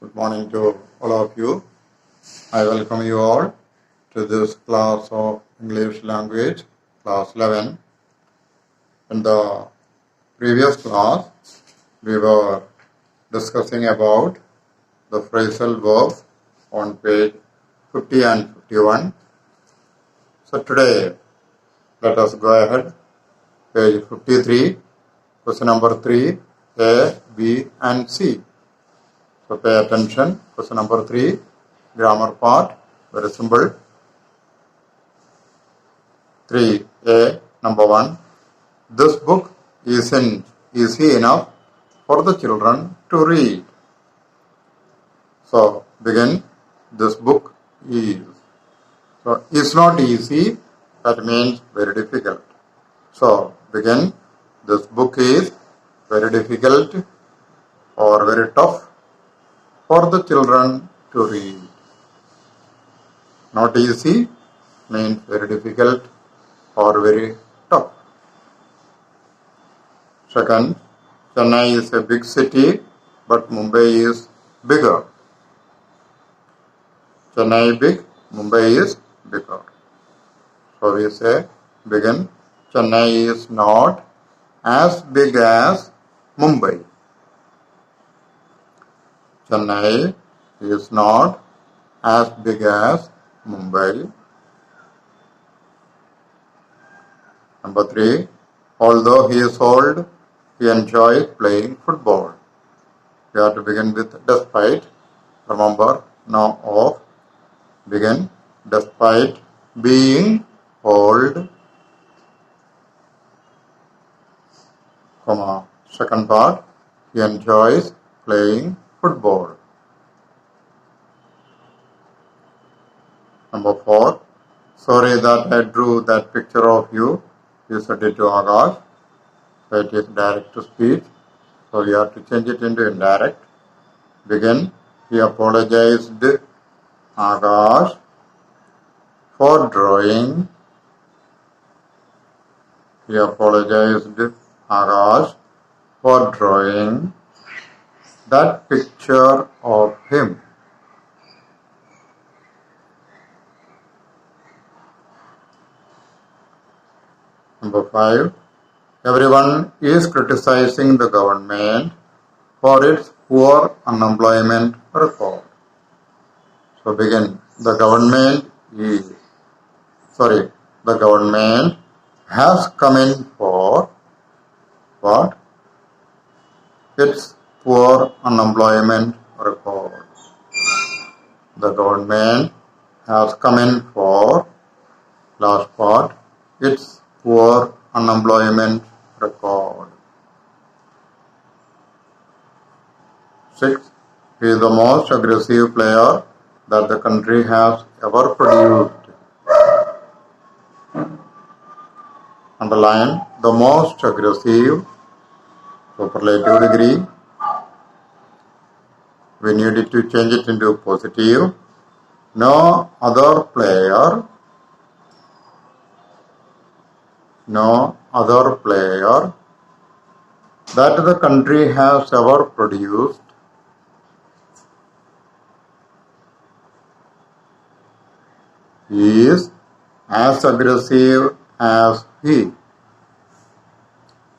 Good morning to all of you. I welcome you all to this class of English language, class 11. In the previous class, we were discussing about the phrasal verbs on page 50 and 51. So today, let us go ahead. Page 53, question number 3, A, B, and C. So pay attention. Question number 3, grammar part, very simple. 3A, number 1. This book isn't easy enough for the children to read. So begin. This book is. So it's not easy. That means very difficult. So begin. This book is very difficult or very tough for the children to read. Not easy means very difficult or very tough. Second, Chennai is a big city, but Mumbai is bigger. Chennai big, Mumbai is bigger. So we say, begin, Chennai is not as big as Mumbai. Chennai is not as big as Mumbai. Number 3, although he is old, he enjoys playing football. We have to begin with despite. Remember, now of. Begin, despite being old, comma. Second part, he enjoys playing football. Number 4, sorry that I drew that picture of you. You said it to Akash. So it is direct to speech. So we have to change it into indirect. Begin. He apologized Akash for drawing. He apologized Akash for drawing that picture of him. Number 5. Everyone is criticizing the government for its poor unemployment record. So begin. The government has come in for what? Its poor unemployment record. The government has come in for, last part, its poor unemployment record. 6. He is the most aggressive player that the country has ever produced. Underline the most aggressive, superlative degree. We needed to change it into positive. No other player that the country has ever produced is as aggressive as he.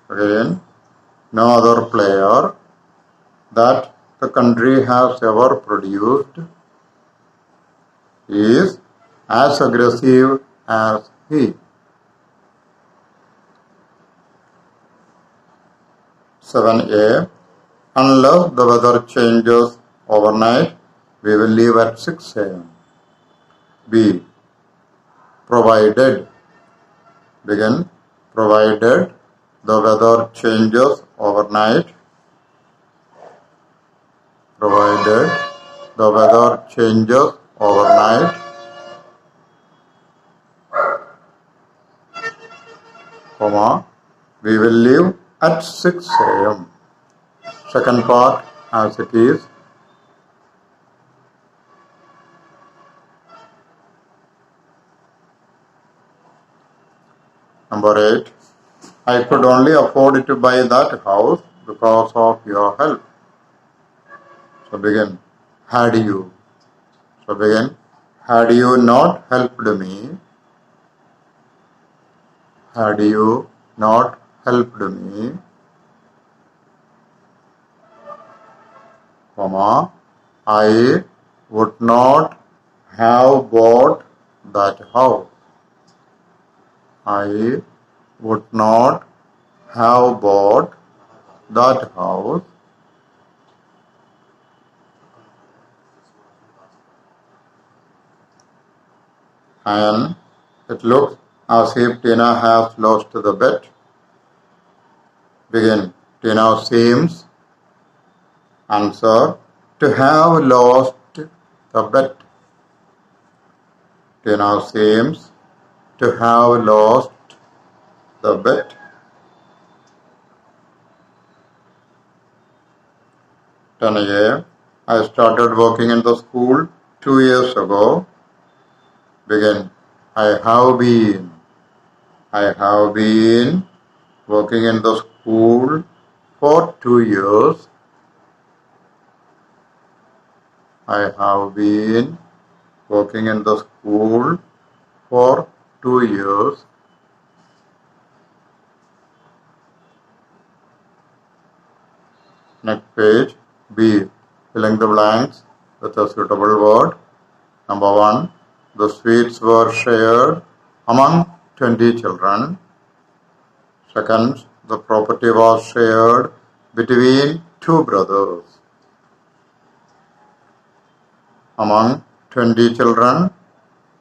Again, no other player that the country has ever produced is as aggressive as he. 7A. Unless the weather changes overnight, we will leave at 6 a.m. B. Provided. Begin. Provided the weather changes overnight. Provided the weather changes overnight. Comma. We will leave at 6 a.m. Second part as it is. Number 8. I could only afford to buy that house because of your help. So begin. had you. So begin. Had you not helped me, had you not helped me, comma, I would not have bought that house. I would not have bought that house. And it looks as if Tina has lost the bet. Begin. Tina seems, answer, to have lost the bet. Tina seems to have lost the bet. 10a. I started working in the school 2 years ago. Begin. I have been working in the school for 2 years. I have been working in the school for 2 years. Next page, B. Filling the blanks with a suitable word. Number 1. The sweets were shared among 20 children. Second, the property was shared between 2 brothers. Among 20 children,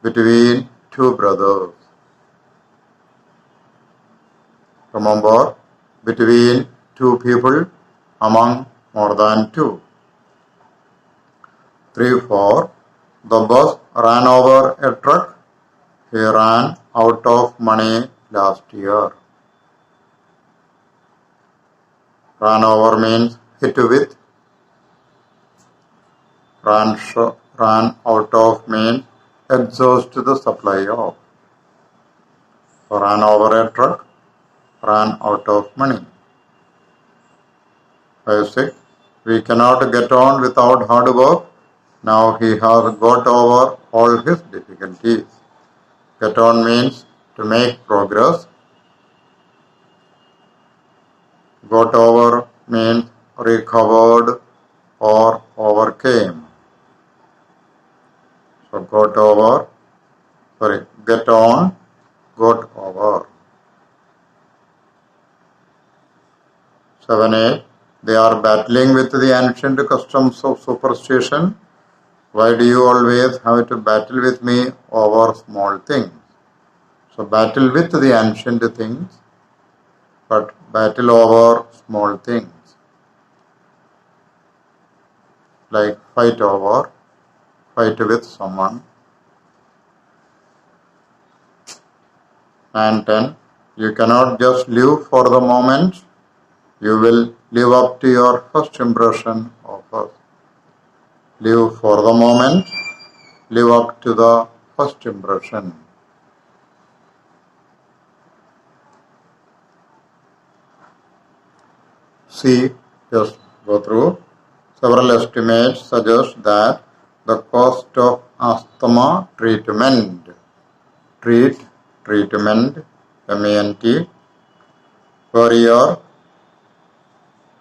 between 2 brothers. Remember, between 2 people, among more than 2. 3, 4. The bus ran over a truck. He ran out of money last year. Ran over means hit with. Ran out of means exhaust the supply of. Ran over a truck. Ran out of money. 5, 6. We cannot get on without hard work. Now he has got over all his difficulties. Get on means to make progress. Got over means recovered or overcame. So get on, got over. 7, 8. They are battling with the ancient customs of superstition. Why do you always have to battle with me over small things? So battle with the ancient things, but battle over small things. Like fight with someone. And 10. You cannot just live for the moment. You will live up to your first impression of us. Live for the moment. Live up to the first impression. C. Just go through. Several estimates suggest that the cost of asthma treatment, MENT, per year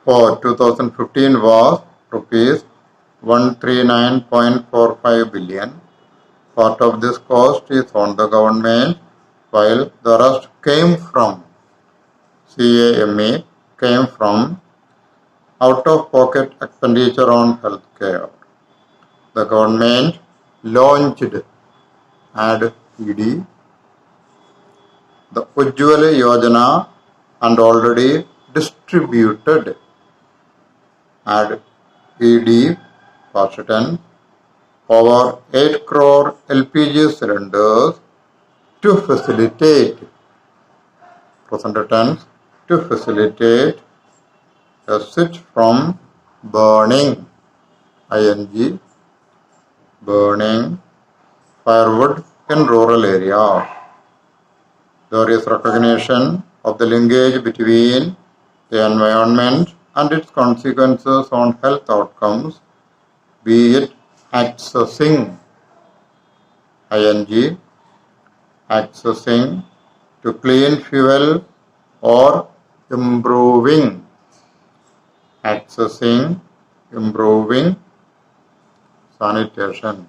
for 2015 was rupees 139.45 billion. Part of this cost is on the government, while the rest came from CAME, came from out-of-pocket expenditure on healthcare. The government launched AD ED, the Ujjwala Yojana, and already distributed AD ED past tense over 8 crore LPG cylinders to facilitate present tense to facilitate a switch from burning firewood in rural areas. There is recognition of the linkage between the environment and its consequences on health outcomes be it accessing, ing, accessing to clean fuel or improving, accessing, improving sanitation.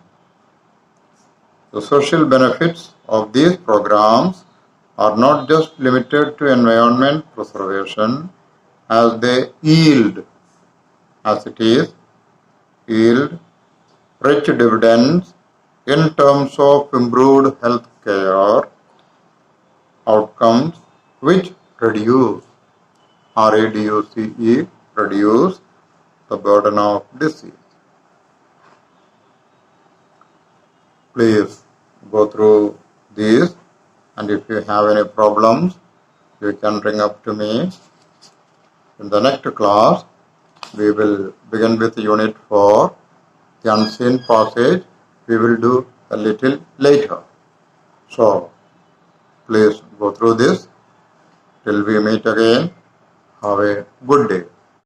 The social benefits of these programs are not just limited to environment preservation as they yield rich dividends in terms of improved health care outcomes which reduce reduce the burden of disease. Please go through these, and if you have any problems, you can bring up to me. In the next class, we will begin with Unit 4. The unseen passage we will do a little later. So, please go through this. Till we meet again, have a good day.